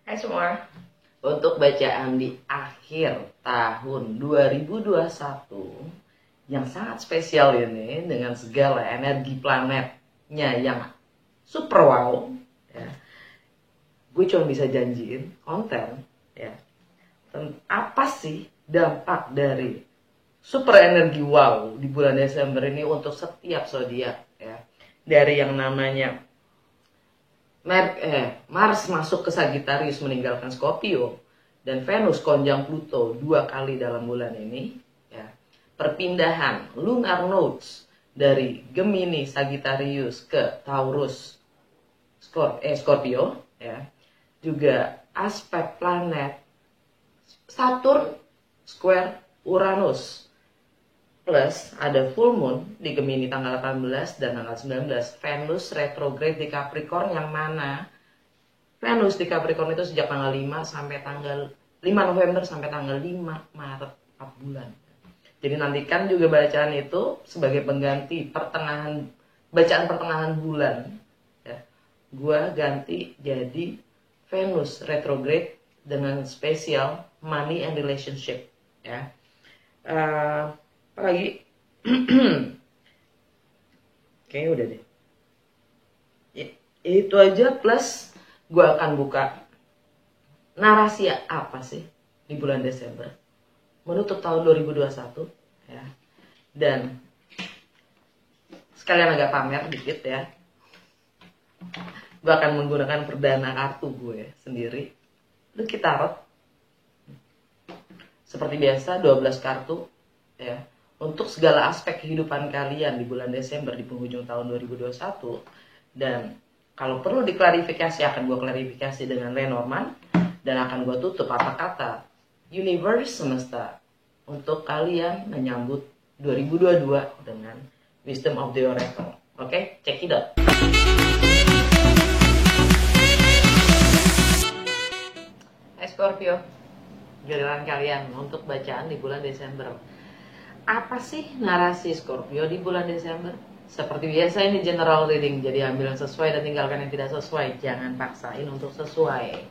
Hai semua, untuk bacaan di akhir tahun 2021 yang sangat spesial ini dengan segala energi planetnya yang super wow ya, gue cuma bisa janjiin konten ya, apa sih dampak dari super energi wow di bulan Desember ini untuk setiap zodiak ya, dari yang namanya Mars masuk ke Sagittarius meninggalkan Scorpio dan Venus konjang Pluto 2 kali dalam bulan ini ya. Perpindahan lunar nodes dari Gemini Sagittarius ke Taurus Scorpio ya. Juga aspek planet Saturn square Uranus, plus ada full moon di Gemini tanggal 18 dan tanggal 19, Venus retrograde di Capricorn, yang mana Venus di Capricorn itu sejak tanggal 5 sampai tanggal 5 November sampai tanggal 5 Maret, 4 bulan. Jadi nantikan juga bacaan itu sebagai pengganti bacaan pertengahan bulan ya. Gua ganti jadi Venus retrograde dengan spesial money and relationship ya. Apa lagi? Kayaknya udah deh. Itu aja, plus gue akan buka narasi apa sih di bulan Desember menutup tahun 2021 ya. Dan sekalian agak pamer dikit ya. Gue akan menggunakan perdana kartu gue sendiri, Lucky Tarot. Seperti biasa 12 kartu ya, untuk segala aspek kehidupan kalian di bulan Desember di penghujung tahun 2021. Dan kalau perlu diklarifikasi akan gue klarifikasi dengan Lenormand, dan akan gue tutup apa kata universe semesta untuk kalian menyambut 2022 dengan wisdom of the oracle. Oke, check it out. Hai Scorpio, giliran kalian untuk bacaan di bulan Desember. Apa sih narasi Scorpio di bulan Desember? Seperti biasa ini general reading, jadi ambil yang sesuai dan tinggalkan yang tidak sesuai. Jangan paksain untuk sesuai.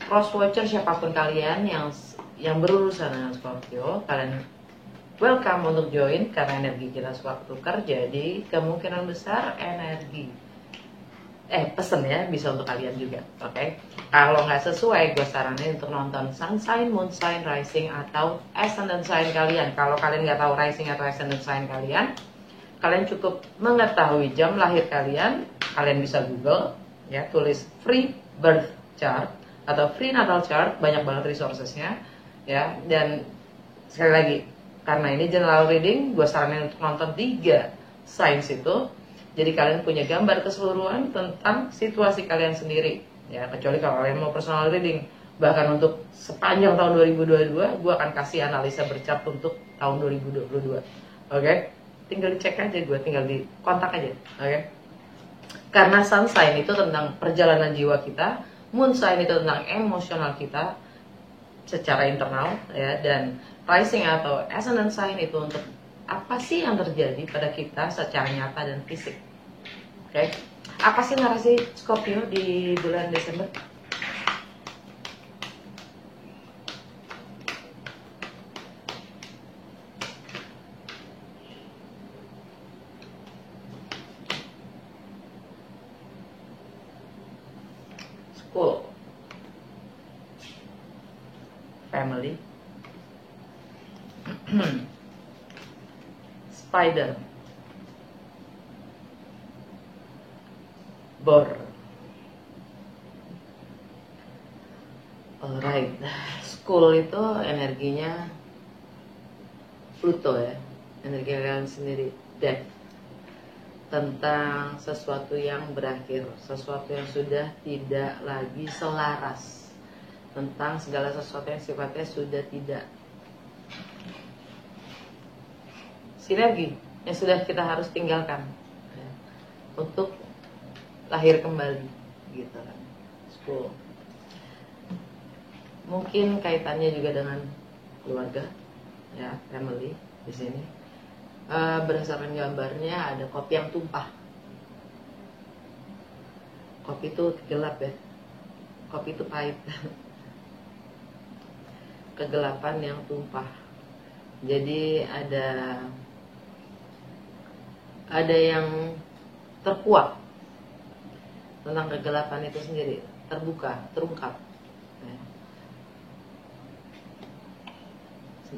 Cross watcher siapapun kalian yang berurusan dengan Scorpio, kalian welcome untuk join karena energi kita suka tukar. Jadi kemungkinan besar pesen ya bisa untuk kalian juga. Oke. Kalau nggak sesuai, gue saranin untuk nonton sun sign, moon sign, rising atau ascendant sign kalian. Kalau kalian nggak tahu rising atau ascendant sign kalian cukup mengetahui jam lahir kalian. Kalian bisa Google ya, tulis free birth chart atau free natal chart, banyak banget resourcesnya ya. Dan sekali lagi, karena ini general reading, gue saranin untuk nonton 3 signs itu. Jadi kalian punya gambar keseluruhan tentang situasi kalian sendiri ya. Kecuali kalau kalian mau personal reading, bahkan untuk sepanjang tahun 2022, gue akan kasih analisa bercap untuk tahun 2022. Oke? Tinggal dicek aja, gue tinggal di kontak aja. Oke? Karena sun sign itu tentang perjalanan jiwa kita, moon sign itu tentang emosional kita secara internal ya, dan rising atau ascendant sign itu untuk apa sih yang terjadi pada kita secara nyata dan fisik. Oke? Apa sih narasi Scorpio di bulan Desember? School, family, spider, bor. Alright, school itu energinya Pluto ya, energi kalian sendiri, death, tentang sesuatu yang berakhir, sesuatu yang sudah tidak lagi selaras, tentang segala sesuatu yang sifatnya sudah tidak sinergi, yang sudah kita harus tinggalkan ya, untuk lahir kembali gitu kan. School mungkin kaitannya juga dengan keluarga ya, family di sini. Berdasarkan gambarnya ada kopi yang tumpah. Kopi itu gelap ya, Kopi itu pahit. Kegelapan yang tumpah. Jadi ada yang terkuak tentang kegelapan itu sendiri, terungkap.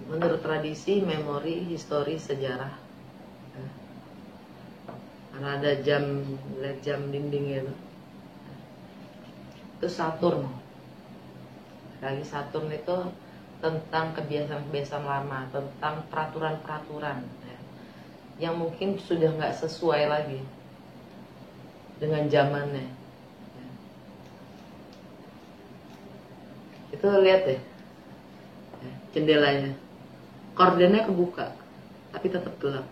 Menurut tradisi, memori, histori, sejarah. Karena ada lihat jam dinding itu Saturn. Lagi Saturn itu tentang kebiasaan-kebiasaan lama, tentang peraturan-peraturan yang mungkin sudah nggak sesuai lagi dengan zamannya. Itu lihat deh, jendelanya, kordennya kebuka, tapi tetap gelap.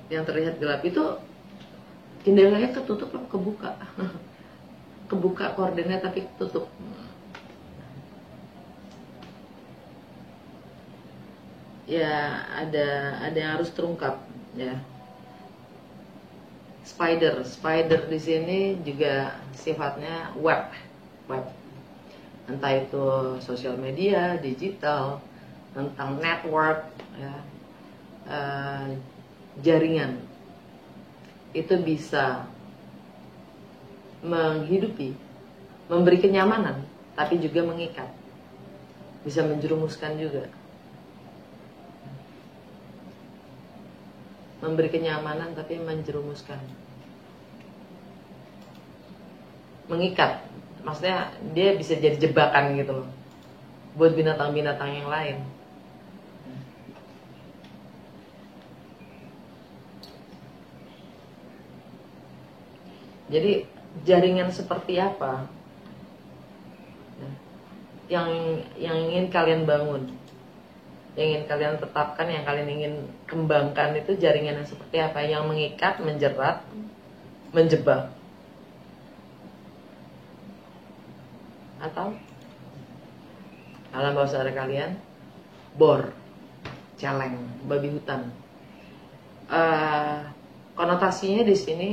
Yang terlihat gelap itu jendelanya ketutup atau kebuka? Kebuka kordennya tapi tutup. Ya ada yang harus terungkap ya. Spider di sini juga sifatnya web. Entah itu sosial media, digital, tentang network ya, jaringan. Itu bisa menghidupi, memberi kenyamanan, tapi juga mengikat. Bisa menjerumuskan juga. Memberi kenyamanan tapi menjerumuskan. Mengikat, maksudnya dia bisa jadi jebakan gitu loh buat binatang-binatang yang lain. Jadi jaringan seperti apa yang ingin kalian bangun, yang ingin kalian tetapkan, yang kalian ingin kembangkan, itu jaringan yang seperti apa, yang mengikat, menjerat, menjebak, atau dalam bahasa kalian bor, celeng, babi hutan. Konotasinya di sini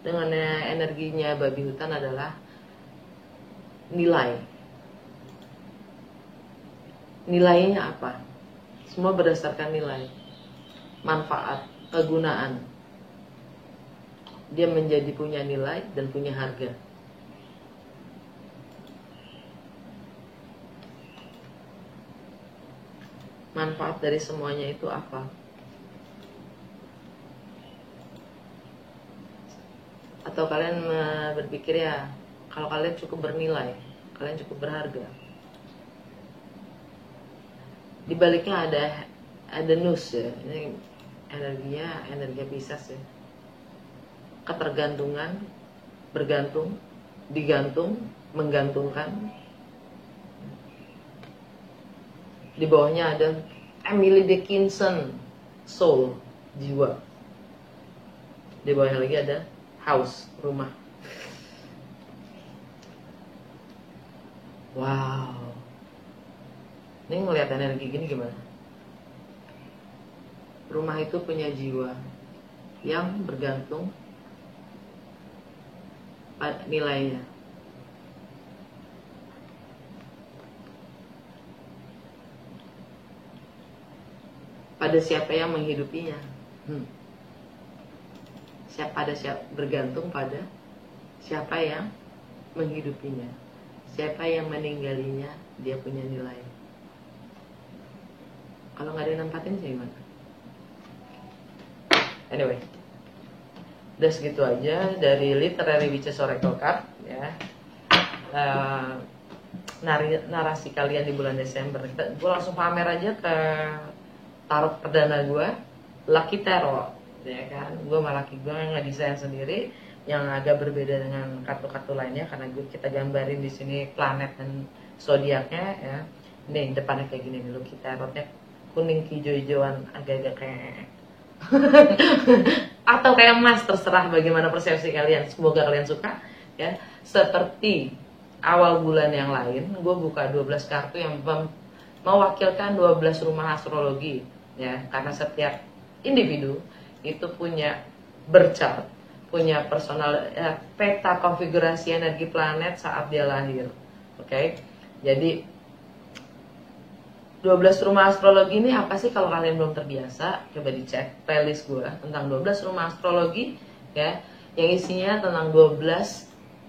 dengan energinya babi hutan adalah nilai. Nilainya apa? Semua berdasarkan nilai, manfaat, kegunaan. Dia menjadi punya nilai dan punya harga. Manfaat dari semuanya itu apa? Atau kalian berpikir ya, kalau kalian cukup bernilai, kalian cukup berharga. Di baliknya ada nus ya. Ini energinya energi Pisces ya. Ketergantungan, bergantung, digantung, menggantungkan. Di bawahnya ada Emily Dickinson, soul, jiwa. Di bawahnya lagi ada house, rumah. Wow. Ini ngelihat energi gini gimana? Rumah itu punya jiwa yang bergantung pada nilainya. Pada siapa yang menghidupinya. Bergantung pada siapa yang menghidupinya. Siapa yang meninggalinya, dia punya nilai. Kalau nggak ada yang nempatin sih gimana? Anyway, udah segitu aja dari Literary Witches Oracle Card ya. Narasi kalian di bulan Desember. Gue langsung pamer aja ke tarot perdana gue, Lucky Tarot, ya kan? Gue malah gue ngedesain sendiri yang agak berbeda dengan kartu-kartu lainnya karena kita gambarin di sini planet dan zodiaknya ya. Nih depannya kayak gini nih, Lucky Tarotnya kuning hijau-hijauan agak-agak kayak atau kayak emas, terserah bagaimana persepsi kalian. Semoga kalian suka ya. Seperti awal bulan yang lain, gue buka 12 kartu yang mewakilkan 12 rumah astrologi ya, karena setiap individu itu punya berchart, punya personal peta konfigurasi energi planet saat dia lahir. Oke. Jadi 12 rumah astrologi ini apa sih? Kalau kalian belum terbiasa, coba dicek playlist gue tentang 12 rumah astrologi ya, yang isinya tentang 12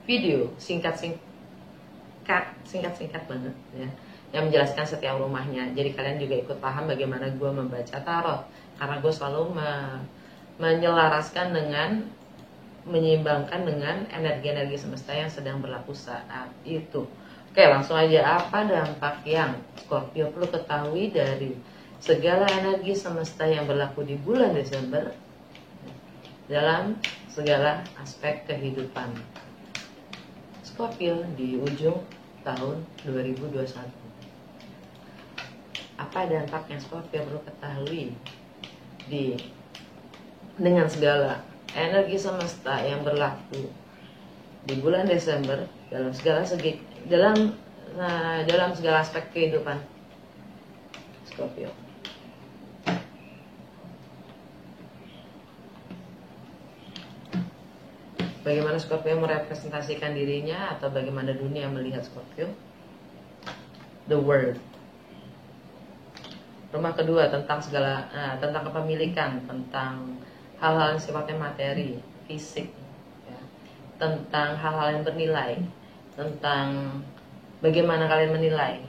video singkat banget ya, yang menjelaskan setiap rumahnya. Jadi kalian juga ikut paham bagaimana gue membaca tarot, karena gue selalu menyelaraskan dengan menyeimbangkan dengan energi-energi semesta yang sedang berlaku saat itu. Oke, langsung aja, apa dampak yang Scorpio perlu ketahui dari segala energi semesta yang berlaku di bulan Desember dalam segala aspek kehidupan Scorpio di ujung tahun 2021. Apa dampak yang Scorpio perlu ketahui dengan segala energi semesta yang berlaku di bulan Desember dalam segala segi, dalam segala aspek kehidupan Scorpio. Bagaimana Scorpio merepresentasikan dirinya atau bagaimana dunia melihat Scorpio? The World. Rumah kedua tentang tentang kepemilikan, tentang hal-hal yang sifatnya materi, fisik, ya. Tentang hal-hal yang bernilai, tentang bagaimana kalian menilai,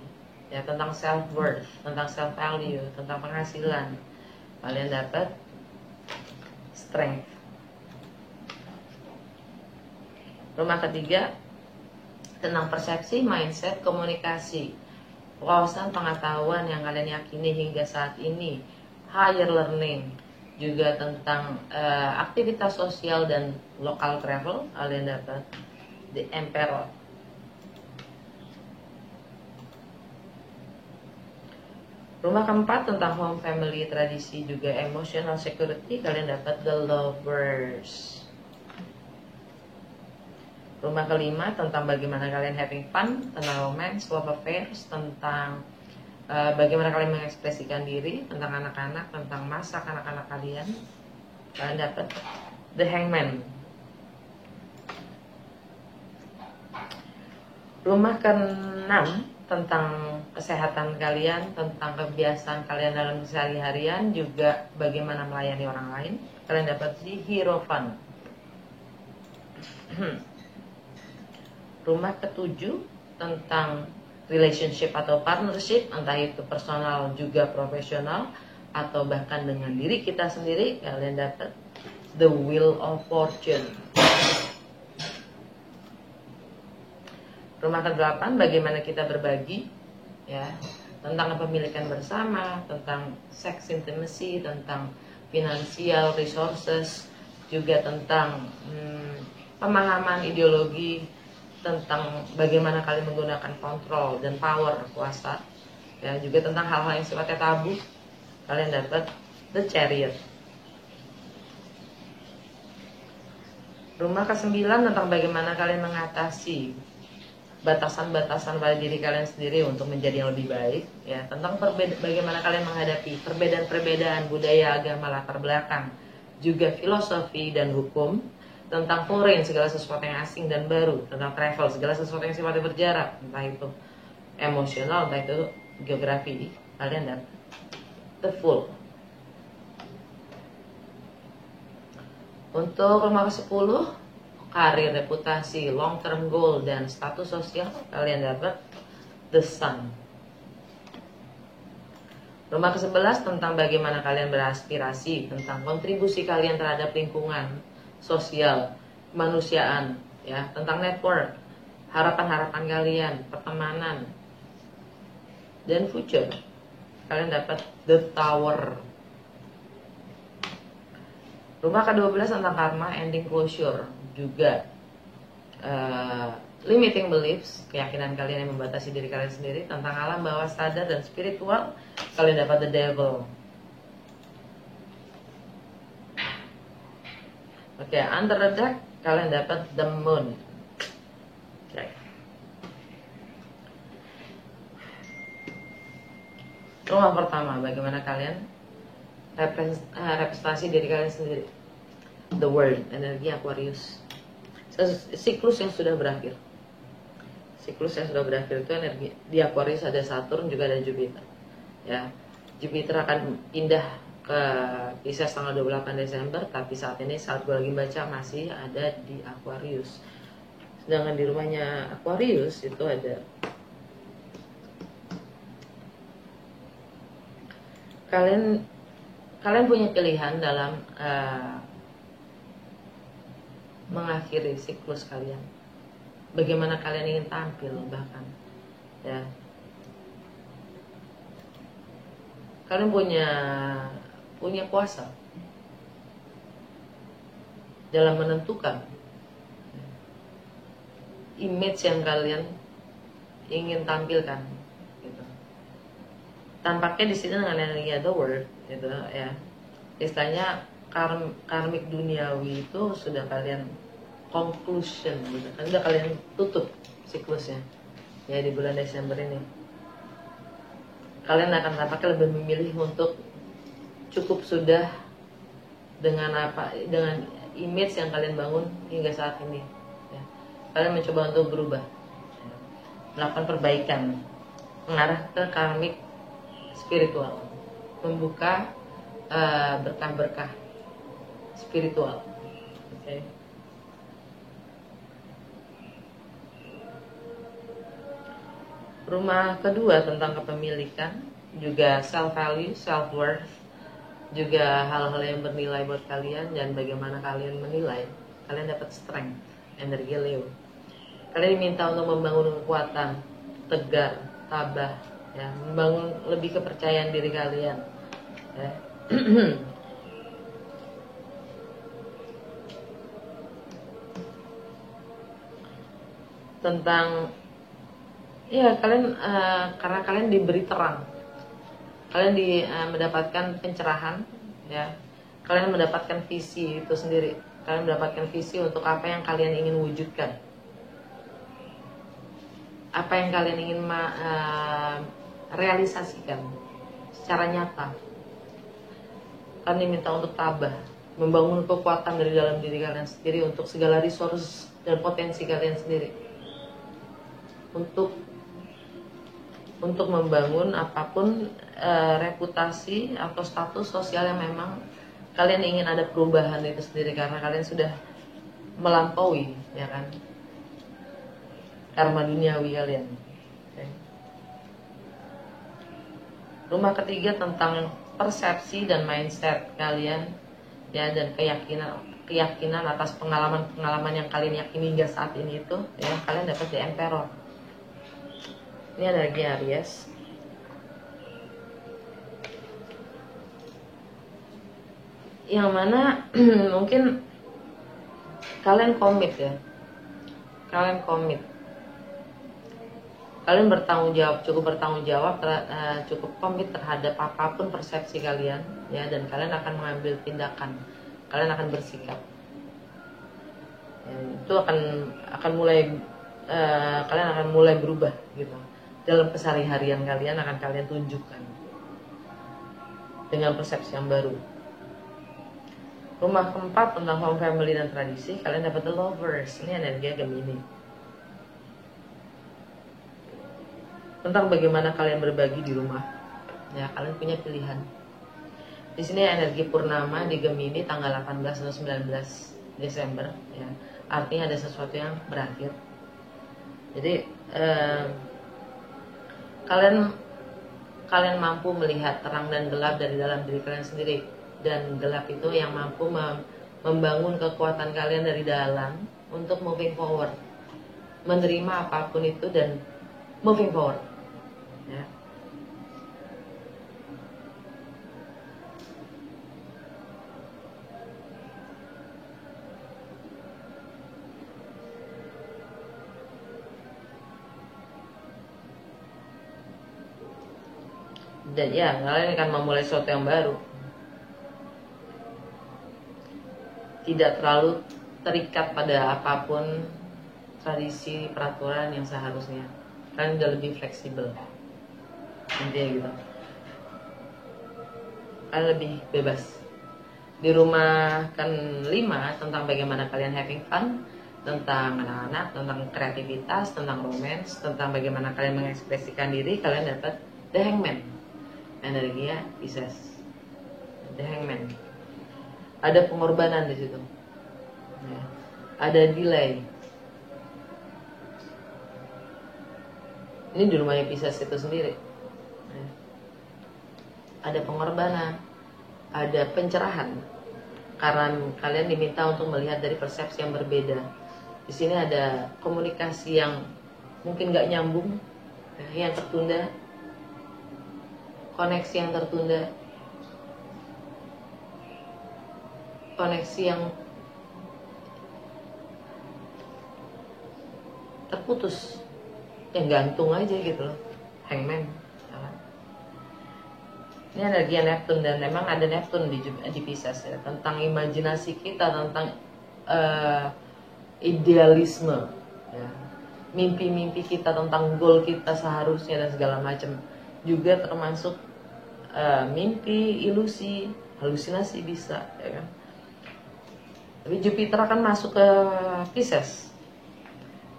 ya, tentang self worth, tentang self value, tentang penghasilan. Kalian dapat strength. Rumah ketiga tentang persepsi, mindset, komunikasi, wawasan pengetahuan yang kalian yakini hingga saat ini, higher learning, juga tentang aktivitas sosial dan local travel. Kalian dapat the Emperor. Rumah keempat tentang home, family, tradisi, juga emotional security. Kalian dapat the Lovers. Rumah kelima tentang bagaimana kalian having fun, tentang romance, love affairs, tentang bagaimana kalian mengekspresikan diri, tentang anak-anak, tentang masa anak-anak kalian. Kalian dapat the Hangman. Rumah keenam tentang kesehatan kalian, tentang kebiasaan kalian dalam sehari-harian, juga bagaimana melayani orang lain. Kalian dapat di Hierophant. Rumah ketujuh tentang relationship atau partnership, entah itu personal juga profesional atau bahkan dengan diri kita sendiri. Kalian dapat the Wheel of Fortune. Rumah ke-8 bagaimana kita berbagi, ya, tentang kepemilikan bersama, tentang sex intimacy, tentang financial resources, juga tentang pemahaman ideologi, tentang bagaimana kalian menggunakan kontrol dan power kuasa, ya, juga tentang hal-hal yang sifatnya tabu. Kalian dapat the Chariot. Rumah ke-9 tentang bagaimana kalian mengatasi batasan-batasan pada diri kalian sendiri untuk menjadi yang lebih baik, ya, tentang bagaimana kalian menghadapi perbedaan-perbedaan budaya, agama, latar belakang, juga filosofi dan hukum, tentang foreign, segala sesuatu yang asing dan baru, tentang travel, segala sesuatu yang sifatnya berjarak, entah itu emosional, entah itu geografi. Kalian dapat the Fool. Untuk rumah ke-10, karir, reputasi, long term goal, dan status sosial, kalian dapat the Sun. Rumah ke-11 tentang bagaimana kalian beraspirasi, tentang kontribusi kalian terhadap lingkungan sosial, kemanusiaan, ya, tentang network, harapan-harapan kalian, pertemanan, dan future. Kalian dapat the Tower. Rumah ke-12 tentang karma, ending, closure, juga limiting beliefs, keyakinan kalian yang membatasi diri kalian sendiri, tentang alam bawah sadar dan spiritual. Kalian dapat the Devil. Oke, under the deck kalian dapat the Moon. Oke. Rumah pertama, bagaimana kalian representasi diri kalian sendiri. the world, energi Aquarius. Siklus yang sudah berakhir. Siklus yang sudah berakhir itu energi di Aquarius, ada Saturn juga ada Jupiter. Ya, Jupiter akan pindah ke Pisces tanggal 28 Desember, tapi saat ini saat gue lagi baca masih ada di Aquarius. Sedangkan di rumahnya Aquarius itu ada kalian punya pilihan dalam mengakhiri siklus kalian. Bagaimana kalian ingin tampil bahkan, ya. Kalian punya kuasa dalam menentukan image yang kalian ingin tampilkan, gitu. Tampaknya di sini dengan energi the world, gitu ya. Istilahnya karmik duniawi itu sudah kalian conclusion, gitu kan, udah kalian tutup siklusnya ya di bulan Desember ini. Kalian akan tampaknya lebih memilih untuk cukup sudah dengan image yang kalian bangun hingga saat ini ya. Kalian mencoba untuk berubah ya, melakukan perbaikan, mengarah ke karmik spiritual, membuka berkah-berkah spiritual. Okay. Rumah kedua tentang kepemilikan, juga self value, self worth, juga hal-hal yang bernilai buat kalian dan bagaimana kalian menilai. Kalian dapat strength, energi Leo. Kalian diminta untuk membangun kekuatan, tegar, tabah, ya, membangun lebih kepercayaan diri kalian. Ya. Tentang ya kalian karena kalian diberi terang, kalian mendapatkan pencerahan, ya. Kalian mendapatkan visi itu sendiri. Kalian mendapatkan visi untuk apa yang kalian ingin wujudkan, apa yang kalian ingin realisasikan secara nyata. Kalian diminta untuk tabah, membangun kekuatan dari dalam diri kalian sendiri untuk segala resource dan potensi kalian sendiri, untuk membangun apapun reputasi atau status sosial yang memang kalian ingin ada perubahan itu sendiri, karena kalian sudah melampaui, ya kan, karma duniawi kalian. Okay. Rumah ketiga tentang persepsi dan mindset kalian, ya, dan keyakinan atas pengalaman yang kalian yakini hingga saat ini itu, ya. Kalian dapat di Emperor. Ini energi Aries. Yang mana mungkin kalian komit, ya. Kalian komit. Kalian cukup bertanggung jawab, cukup komit terhadap apapun persepsi kalian, ya, dan kalian akan mengambil tindakan. Kalian akan bersikap. Ya, itu akan mulai kalian akan mulai berubah, gitu. Dalam keseharian kalian akan kalian tunjukkan dengan persepsi yang baru. Rumah keempat tentang home, family, dan tradisi. Kalian dapat the lovers. Ini energi Gemini. Tentang bagaimana kalian berbagi di rumah. Ya, kalian punya pilihan. Di sini energi purnama di Gemini tanggal 18 atau 19 Desember. Ya, artinya ada sesuatu yang berakhir. Jadi kalian mampu melihat terang dan gelap dari dalam diri kalian sendiri, dan gelap itu yang mampu membangun kekuatan kalian dari dalam untuk moving forward, menerima apapun itu dan moving forward, ya. Dan ya, kalian akan memulai sesuatu yang baru. Tidak terlalu terikat pada apapun tradisi, peraturan yang seharusnya. Kalian udah lebih fleksibel. Intinya gitu. Kalian lebih bebas. Di rumah ke-5 tentang bagaimana kalian having fun, tentang anak-anak, tentang kreativitas, tentang romance, tentang bagaimana kalian mengekspresikan diri. Kalian dapat The Hangman, energinya Pisces. The Hangman, ada pengorbanan di situ, ya. Ada delay. Ini di rumahnya Pisces itu sendiri, ya. Ada pengorbanan, ada pencerahan, karena kalian diminta untuk melihat dari persepsi yang berbeda. Di sini ada komunikasi yang mungkin gak nyambung, yang tertunda, koneksi yang tertunda, koneksi yang terputus, yang gantung aja gitu loh. Hangman. Ini energi Neptune, dan memang ada Neptune di Pisces, ya, tentang imajinasi kita, tentang idealisme, ya, mimpi-mimpi kita, tentang goal kita seharusnya dan segala macam. Juga termasuk mimpi, ilusi, halusinasi bisa, ya kan. Tapi Jupiter akan masuk ke Pisces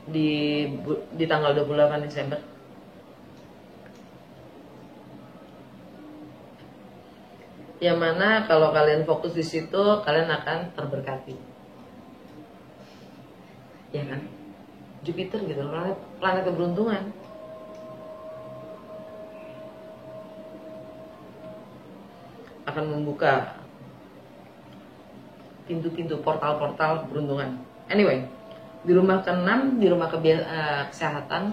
di tanggal 28 Desember. Yang mana kalau kalian fokus di situ, kalian akan terberkati, ya kan? Jupiter gitu, planet keberuntungan. Akan membuka pintu-pintu, portal-portal keberuntungan. Anyway, di rumah ke-6, di rumah kesehatan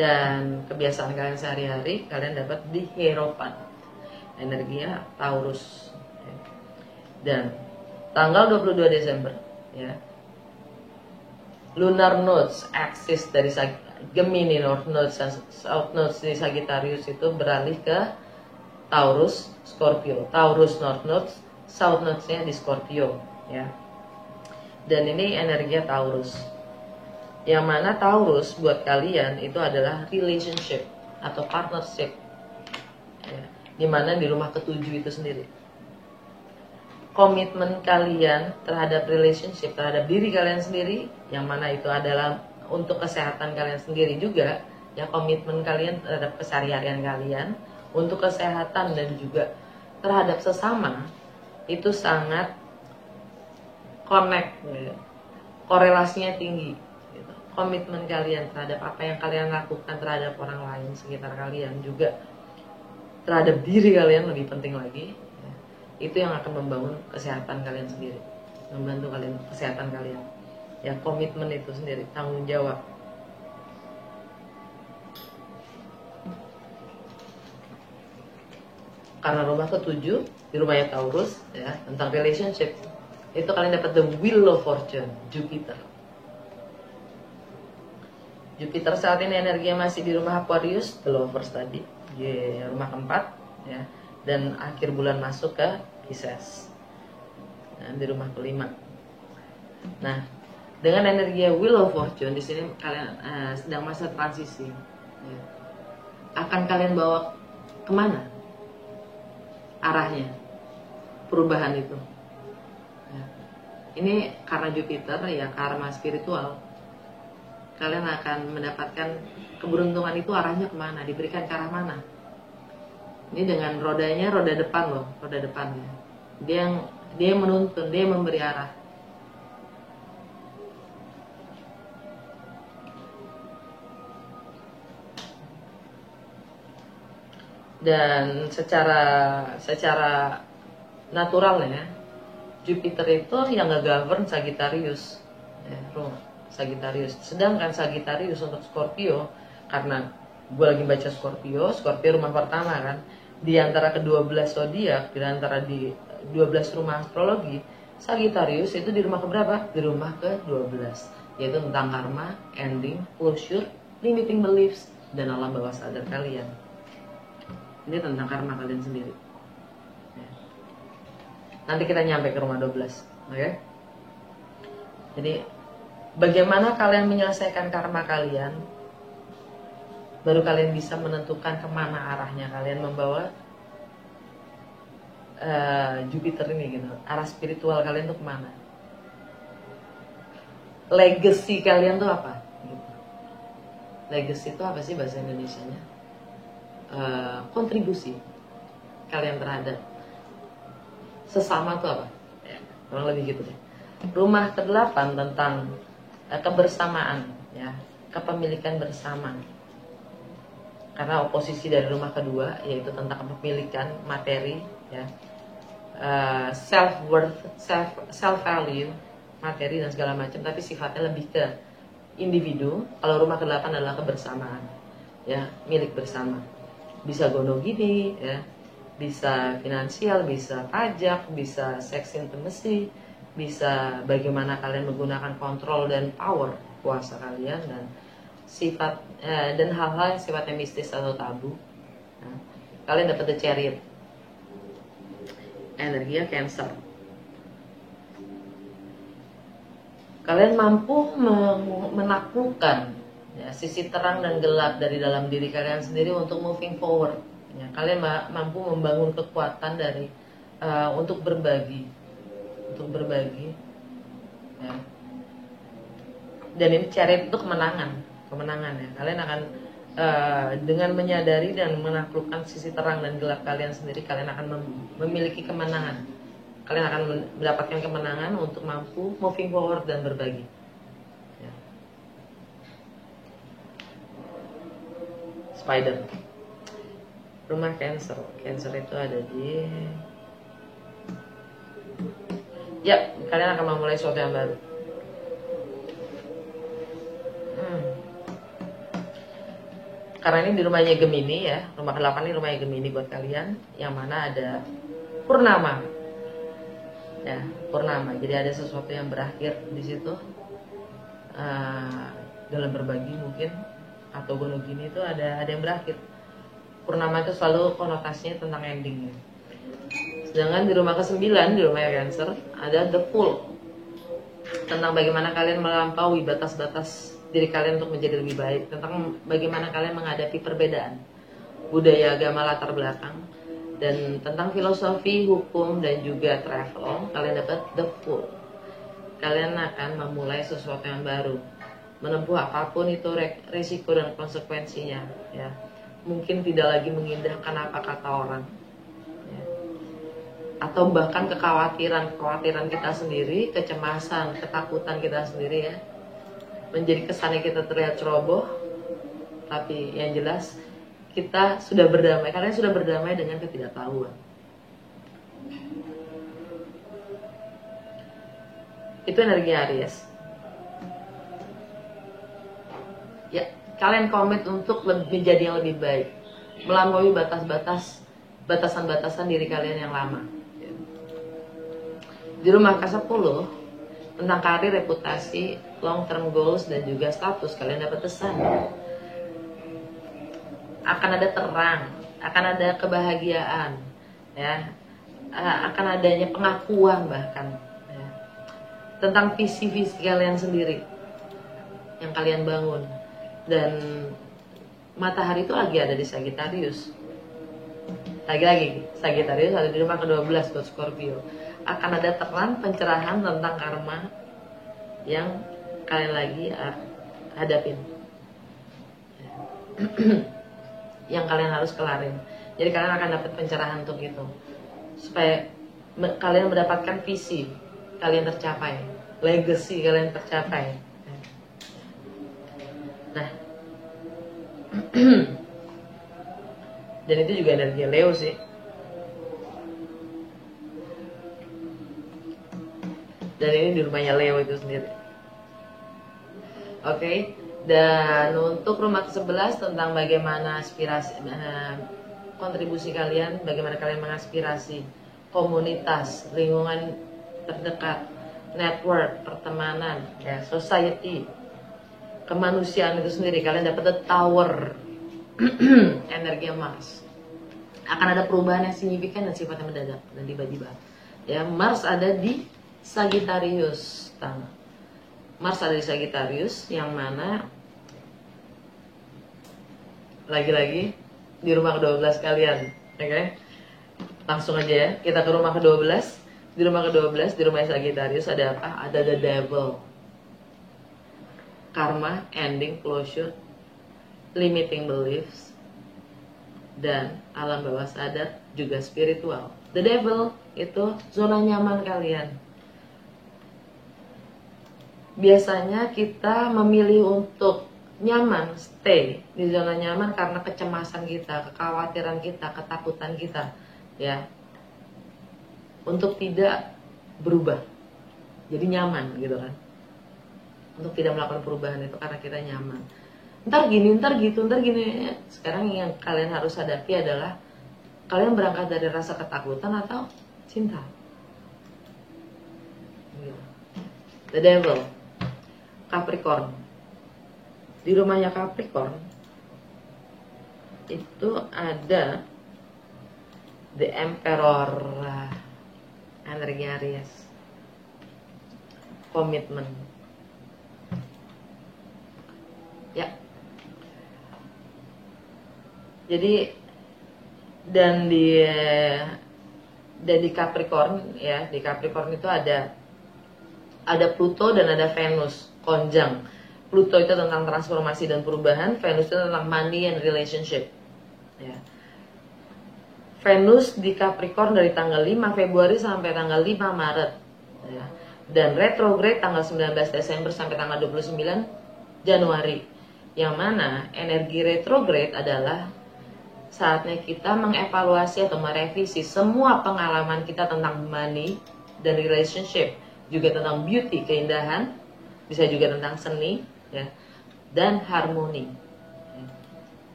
dan kebiasaan kalian sehari-hari, kalian dapat di Hierophant, energinya Taurus, ya. Dan tanggal 22 Desember, ya, lunar nodes axis dari Gemini, North nodes dan South nodes di Sagittarius itu beralih ke Taurus, Scorpio. Taurus North nodes, South nodes-nya di Scorpio, ya. Dan ini energinya Taurus, yang mana Taurus buat kalian itu adalah relationship atau partnership, ya. Dimana di rumah ke-7 itu sendiri, komitmen kalian terhadap relationship, terhadap diri kalian sendiri, yang mana itu adalah untuk kesehatan kalian sendiri juga, ya, komitmen kalian terhadap keseharian kalian untuk kesehatan dan juga terhadap sesama itu sangat connect, ya. Korelasinya tinggi, gitu. Komitmen kalian terhadap apa yang kalian lakukan terhadap orang lain sekitar kalian, juga terhadap diri kalian lebih penting lagi, ya. Itu yang akan membangun kesehatan kalian sendiri, membantu kalian kesehatan kalian, ya. Komitmen itu sendiri, tanggung jawab. Karena rumah ke-7 di rumahnya Taurus, ya, tentang relationship, itu kalian dapat the Wheel of Fortune, Jupiter. Jupiter saat ini energinya masih di rumah Aquarius, the Lovers tadi, di rumah ke-4, ya, dan akhir bulan masuk ke Pisces, dan di rumah ke-5. Nah, dengan energi Wheel of Fortune di sini kalian sedang masa transisi, ya. Akan kalian bawa kemana arahnya perubahan itu, ya. Ini karena Jupiter, ya, karma spiritual. Kalian akan mendapatkan keberuntungan itu arahnya kemana, diberikan ke arah mana. Ini dengan rodanya, roda depan loh, roda depannya. Dia yang menuntun, dia yang memberi arah. Dan secara naturalnya Jupiter itu yang nge-govern Sagittarius, ya, Sagittarius. Sedangkan Sagittarius untuk Scorpio, karena gue lagi baca Scorpio rumah pertama kan, di antara ke-12 zodiak, di antara di 12 rumah astrologi, Sagittarius itu di rumah keberapa? Di rumah ke-12, yaitu tentang karma, ending, closure, limiting beliefs, dan alam bawah sadar kalian. Ini tentang karma kalian sendiri, ya. Nanti kita nyampe ke rumah 12, oke? Jadi bagaimana kalian menyelesaikan karma kalian, baru kalian bisa menentukan kemana arahnya kalian membawa Jupiter ini gitu, arah spiritual kalian tuh kemana, legacy kalian tuh apa gitu. Legacy itu apa sih bahasa Indonesianya? Kontribusi kalian terhadap sesama tuh apa ya, kurang lebih gitu deh. Rumah ke-8 tentang kebersamaan ya, kepemilikan bersama, karena oposisi dari rumah kedua yaitu tentang kepemilikan materi ya, self worth, self value, materi dan segala macam, tapi sifatnya lebih ke individu. Kalau rumah ke-8 adalah kebersamaan ya, milik bersama, bisa gono gini ya, bisa finansial, bisa pajak, bisa sex intimacy, bisa bagaimana kalian menggunakan kontrol dan power kuasa kalian, dan sifat dan hal-hal yang sifatnya mistis atau tabu. Nah, kalian dapat The Chariot, energinya Cancer. Kalian mampu menaklukkan ya, sisi terang dan gelap dari dalam diri kalian sendiri untuk moving forward ya. Kalian mampu membangun kekuatan dari untuk berbagi ya. Dan ini Chariot itu kemenangan ya. Kalian akan dengan menyadari dan menaklukkan sisi terang dan gelap kalian sendiri, kalian akan memiliki kemenangan. Kalian akan mendapatkan kemenangan untuk mampu moving forward dan berbagi ya. Spider, rumah Cancer. Cancer itu ada di ya, kalian akan memulai sesuatu yang baru. Karena ini di rumahnya Gemini ya, rumah ke-8 ini rumahnya Gemini buat kalian, yang mana ada purnama ya, purnama. Jadi ada sesuatu yang berakhir di situ dalam berbagi mungkin, atau gunung gini itu ada yang berakhir. Purnama itu selalu konotasinya tentang ending ya. Sedangkan di rumah ke-9, di rumah Cancer, ada The Fool, tentang bagaimana kalian melampaui batas-batas diri kalian untuk menjadi lebih baik, tentang bagaimana kalian menghadapi perbedaan budaya, agama, latar belakang, dan tentang filosofi, hukum, dan juga travel. Kalian dapat The Fool. Kalian akan memulai sesuatu yang baru, menempuh apapun itu resiko dan konsekuensinya ya. Mungkin tidak lagi mengindahkan apa kata orang ya. Atau bahkan kekhawatiran kita sendiri, kecemasan, ketakutan kita sendiri ya, menjadi kesannya kita terlihat ceroboh, tapi yang jelas kita sudah berdamai. Kalian sudah berdamai dengan ketidaktahuan. Itu energi Aries ya. Kalian komit untuk menjadi yang lebih baik, melampaui batasan-batasan diri kalian yang lama. Di rumah ke-10 tentang karir, reputasi, long term goals, dan juga status, kalian dapat pesan. Akan ada terang, akan ada kebahagiaan ya, akan adanya pengakuan bahkan ya, tentang visi-visi kalian sendiri yang kalian bangun. Dan matahari itu lagi ada di Sagittarius. Lagi-lagi Sagittarius ada di rumah ke-12 buat Scorpio. Akan ada terang, pencerahan tentang karma yang kalian lagi hadapin yang kalian harus kelarin. Jadi kalian akan dapat pencerahan untuk itu, supaya kalian mendapatkan visi kalian tercapai, legacy kalian tercapai. Nah dan itu juga energi Leo sih. Dan ini di rumahnya Leo itu sendiri. Oke. Dan untuk rumah ke-11 tentang bagaimana aspirasi, kontribusi kalian, bagaimana kalian mengaspirasi komunitas, lingkungan terdekat, network, pertemanan, ya, society, kemanusiaan itu sendiri. Kalian dapat The Tower, energi Mars. Akan ada perubahan yang signifikan dan sifatnya mendadak dan tiba-tiba. Ya, Mars ada di Sagittarius. Mars ada di Sagittarius, yang mana lagi-lagi di rumah ke-12 kalian, oke? Langsung aja ya, kita ke rumah ke-12. Di rumah ke-12, di rumah Sagittarius ada apa? Ada the devil. Karma, ending, closure, limiting beliefs, dan alam bawah sadar juga spiritual. The devil itu zona nyaman kalian. Biasanya kita memilih untuk nyaman, stay di zona nyaman karena kecemasan kita, kekhawatiran kita, ketakutan kita, ya, untuk tidak berubah. Jadi nyaman gitu kan. Untuk tidak melakukan perubahan itu karena kita nyaman. Ntar gini, ntar gitu, ntar gini. Sekarang yang kalian harus hadapi adalah kalian berangkat dari rasa ketakutan atau cinta. The devil, Capricorn. Di rumahnya Capricorn itu ada the Emperor, energi Aries, komitmen. Ya. Jadi dan di Capricorn ya, di Capricorn itu ada Pluto dan ada Venus konjang. Pluto itu tentang transformasi dan perubahan, Venus itu tentang money and relationship. Ya. Venus di Capricorn dari tanggal 5 Februari sampai tanggal 5 Maret. Ya. Dan retrograde tanggal 19 Desember sampai tanggal 29 Januari. Yang mana energi retrograde adalah saatnya kita mengevaluasi atau merevisi semua pengalaman kita tentang money dan relationship, juga tentang beauty, keindahan, bisa juga tentang seni, ya, dan harmoni.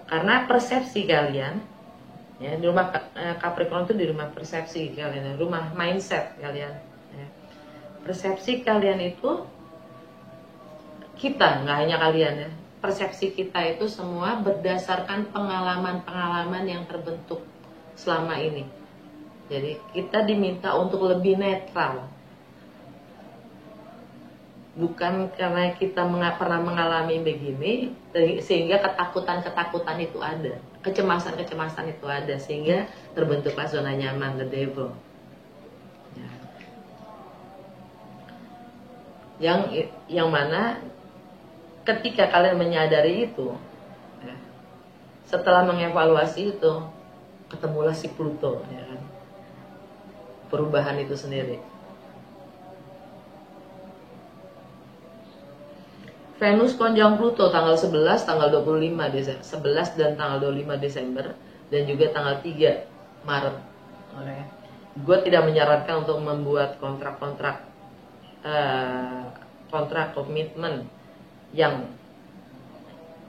Karena persepsi kalian, ya, di rumah Capricorn itu di rumah persepsi kalian, rumah mindset kalian. Ya. Persepsi kalian itu kita, nggak hanya kalian ya. Persepsi kita itu semua berdasarkan pengalaman-pengalaman yang terbentuk selama ini. Jadi kita diminta untuk lebih netral. Bukan karena kita pernah mengalami begini, sehingga ketakutan-ketakutan itu ada. Kecemasan-kecemasan itu ada, sehingga terbentuklah zona nyaman, the devil. Ya. Yang mana ketika kalian menyadari itu, ya, setelah mengevaluasi itu, ketemulah si Pluto, ya kan? Perubahan itu sendiri. Venus konjung Pluto tanggal 11, tanggal 25 Desember, 11 dan tanggal 25 Desember, dan juga tanggal 3 Maret. Oke. Gue tidak menyarankan untuk membuat kontrak komitmen yang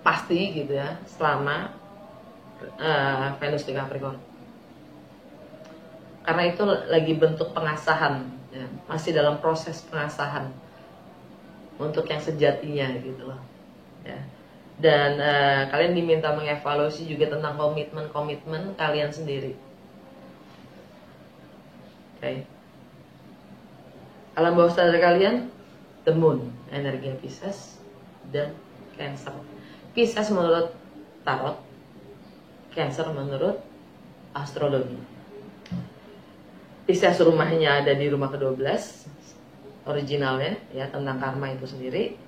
pasti gitu ya selama Venus di Capricorn, karena itu lagi bentuk pengasahan ya, masih dalam proses pengasahan untuk yang sejatinya gitu loh ya. Dan kalian diminta mengevaluasi juga tentang komitmen kalian sendiri. Oke. Alam bawah sadar kalian, the moon, energi Pisces dan Cancer. Pisces menurut tarot, Cancer menurut astrologi. Pisces rumahnya ada di rumah ke-12 originalnya ya, tentang karma itu sendiri.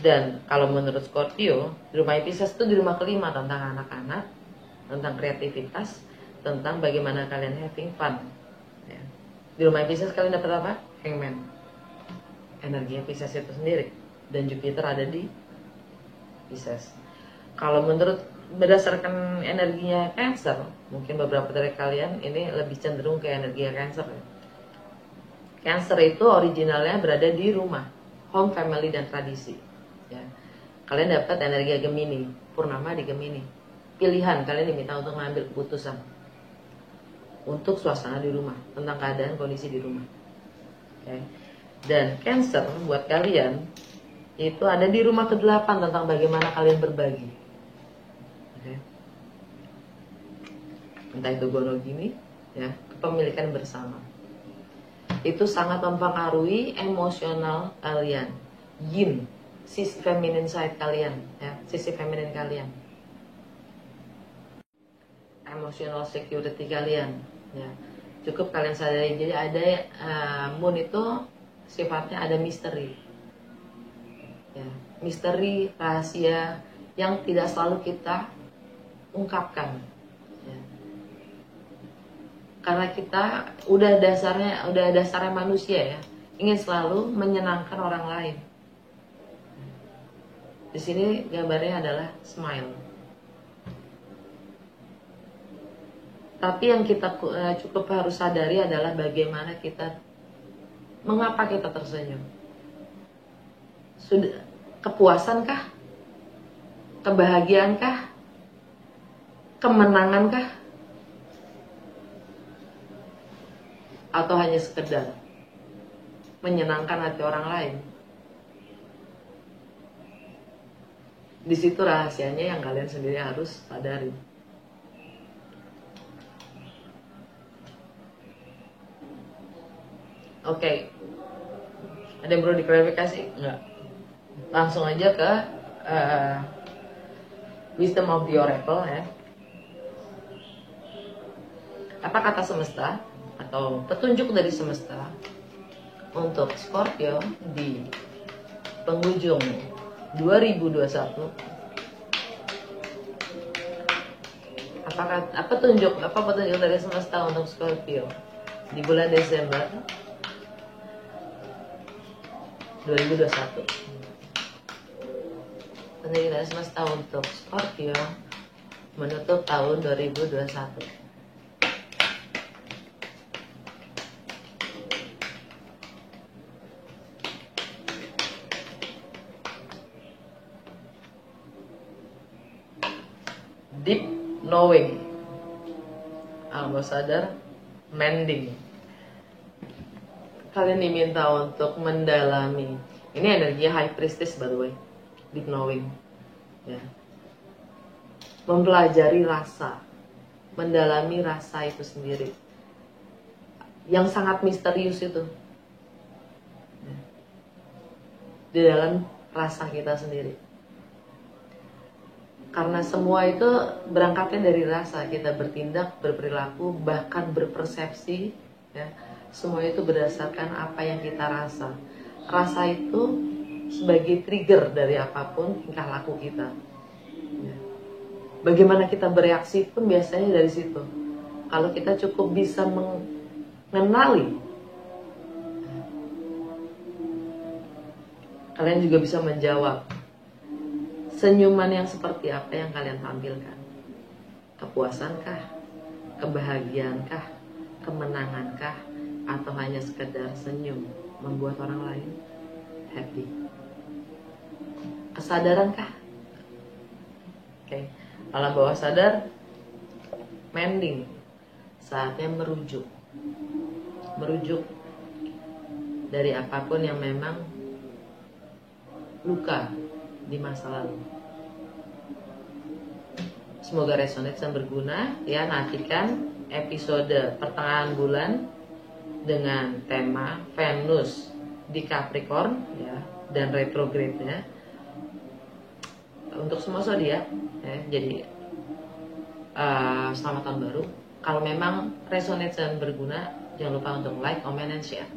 Dan kalau menurut Scorpio, di rumah Pisces itu di rumah ke-5 tentang anak-anak, tentang kreativitas, tentang bagaimana kalian having fun ya. Di rumah Pisces kalian dapat apa? Hangman, energi Pisces itu sendiri. Dan Jupiter ada di Pisces. Kalau menurut berdasarkan energinya Cancer, mungkin beberapa dari kalian ini lebih cenderung ke energi Cancer ya. Cancer itu originalnya berada di rumah, home, family, dan tradisi ya. Kalian dapat energi Gemini, Purnama di Gemini. Pilihan kalian diminta untuk mengambil keputusan untuk suasana di rumah, tentang keadaan kondisi di rumah. Okay. Dan Cancer buat kalian itu ada di rumah ke-8 tentang bagaimana kalian berbagi. Okay. Entah itu gonogini ya, kepemilikan bersama. Itu sangat mempengaruhi emosional kalian. Yin, sisi feminine side kalian ya, sisi feminin kalian. Emotional security kalian ya. Cukup kalian sadari. Jadi ada moon itu sifatnya ada misteri, ya, misteri, rahasia yang tidak selalu kita ungkapkan, ya. Karena kita udah dasarnya manusia, ya, ingin selalu menyenangkan orang lain. Di sini gambarnya adalah smile. Tapi yang kita cukup harus sadari adalah bagaimana mengapa kita tersenyum. Sudah kepuasankah? Kebahagiaankah? Kemenangankah? Atau hanya sekedar menyenangkan hati orang lain? Di situ rahasianya yang kalian sendiri harus sadari. Oke. Ada yang perlu diklarifikasi? Enggak. Langsung aja ke Wisdom of the Oracle, ya. Apa kata semesta atau petunjuk dari semesta untuk Scorpio di penghujung 2021? Apa petunjuk dari semesta untuk Scorpio di bulan Desember 2021? Petunjuk dari semesta untuk Scorpio menutup tahun 2021. Deep knowing, bawah sadar, mending. Kalian diminta untuk mendalami. Ini energi High Priestess, by the way. Deep knowing, ya. Mempelajari rasa, mendalami rasa itu sendiri, yang sangat misterius itu, ya. Di dalam rasa kita sendiri. Karena semua itu berangkatnya dari rasa. Kita bertindak, berperilaku, bahkan berpersepsi, ya, semua itu berdasarkan apa yang kita rasa. Rasa itu sebagai trigger dari apapun tingkah laku kita, ya. Bagaimana kita bereaksi pun biasanya dari situ. Kalau kita cukup bisa mengenali, kalian juga bisa menjawab senyuman yang seperti apa yang kalian tampilkan. Kepuasankah? Kebahagiaankah? Kemenangankah? Atau hanya sekedar senyum membuat orang lain happy? Kesadarankah? Oke. Alam bawah sadar, mending. Saatnya merujuk dari apapun yang memang luka di masa lalu. Semoga resonate dan berguna, ya. Nantikan episode pertengahan bulan dengan tema Venus di Capricorn, ya, dan retrograde-nya untuk semua zodiak, ya. Jadi selamat tahun baru. Kalau memang resonate dan berguna, jangan lupa untuk like, comment, and share.